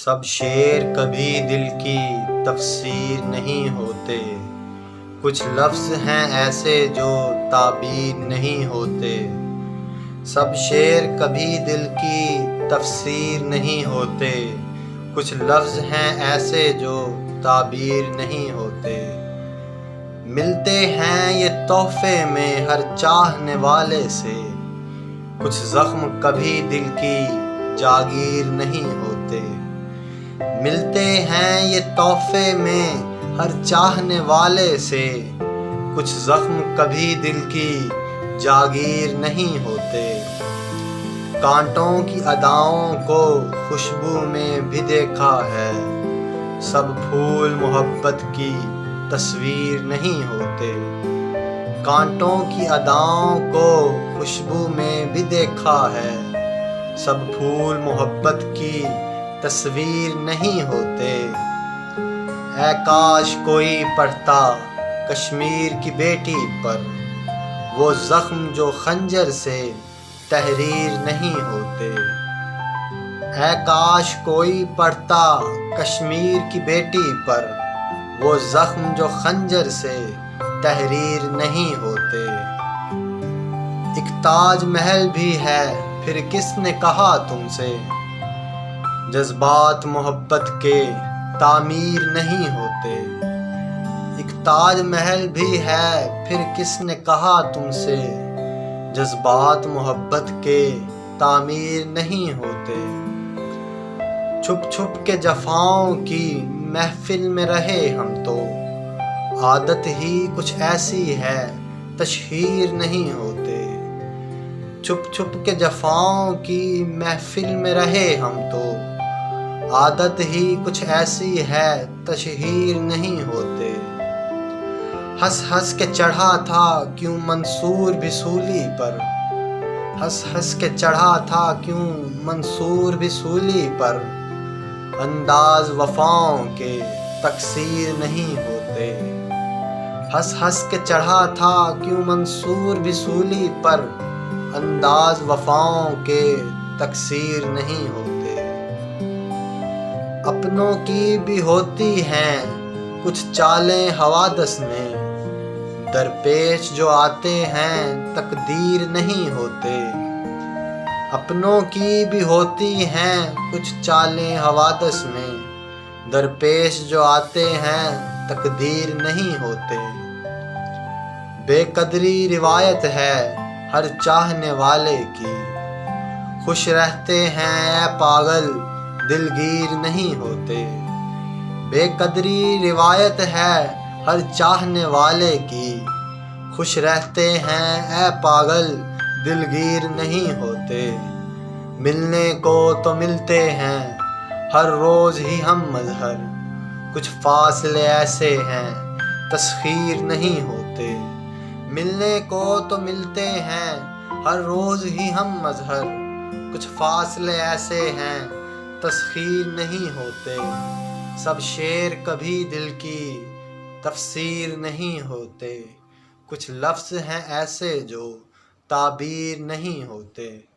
سب شعر کبھی دل کی تفسیر نہیں ہوتے، کچھ لفظ ہیں ایسے جو تعبیر نہیں ہوتے۔ سب شعر کبھی دل کی تفسیر نہیں ہوتے، کچھ لفظ ہیں ایسے جو تعبیر نہیں ہوتے۔ ملتے ہیں یہ تحفے میں ہر چاہنے والے سے، کچھ زخم کبھی دل کی جاگیر نہیں ہوتے۔ ملتے ہیں یہ تحفے میں ہر چاہنے والے سے، کچھ زخم کبھی دل کی جاگیر نہیں ہوتے۔ کانٹوں کی اداؤں کو خوشبو میں بھی دیکھا ہے، سب پھول محبت کی تصویر نہیں ہوتے۔ کانٹوں کی اداؤں کو خوشبو میں بھی دیکھا ہے، سب پھول محبت کی تصویر نہیں ہوتے۔ اے کاش کوئی پڑھتا کشمیر کی بیٹی پر، وہ زخم جو خنجر سے تحریر نہیں ہوتے۔ اے کاش کوئی پڑھتا کشمیر کی بیٹی پر، وہ زخم جو خنجر سے تحریر نہیں ہوتے۔ ایک تاج محل بھی ہے پھر کس نے کہا تم سے، جذبات محبت کے تعمیر نہیں ہوتے۔ ایک تاج محل بھی ہے پھر کس نے کہا تم سے، جذبات محبت کے تعمیر نہیں ہوتے۔ چھپ چھپ کے جفاؤں کی محفل میں رہے ہم تو، عادت ہی کچھ ایسی ہے تشہیر نہیں ہوتے۔ چھپ چھپ کے جفاؤں کی محفل میں رہے ہم تو، عادت ہی کچھ ایسی ہے تشہیر نہیں ہوتے۔ ہنس ہنس کے چڑھا تھا کیوں منصور بھی سولی پر، ہنس ہنس کے چڑھا تھا کیوں منصور بھی سولی پر، انداز وفاؤں کے تقصیر نہیں ہوتے۔ ہنس ہنس کے چڑھا تھا کیوں منصور بھی سولی پر، انداز وفاؤں کے تقصیر نہیں ہوتے۔ اپنوں کی بھی ہوتی ہیں کچھ چالیں حوادث میں، درپیش جو آتے ہیں تقدیر نہیں ہوتے۔ اپنوں کی بھی ہوتی ہیں کچھ چالیں حوادث میں، درپیش جو آتے ہیں تقدیر نہیں ہوتے۔ بے قدری روایت ہے ہر چاہنے والے کی، خوش رہتے ہیں اے پاگل دلگیر نہیں ہوتے۔ بے قدری روایت ہے ہر چاہنے والے کی، خوش رہتے ہیں اے پاگل دلگیر نہیں ہوتے۔ ملنے کو تو ملتے ہیں ہر روز ہی ہم مظہر، کچھ فاصلے ایسے ہیں تسخیر نہیں ہوتے۔ ملنے کو تو ملتے ہیں ہر روز ہی ہم مظہر، کچھ فاصلے ایسے ہیں تسخیر نہیں ہوتے۔ سب شعر کبھی دل کی تفسیر نہیں ہوتے، کچھ لفظ ہیں ایسے جو تعبیر نہیں ہوتے۔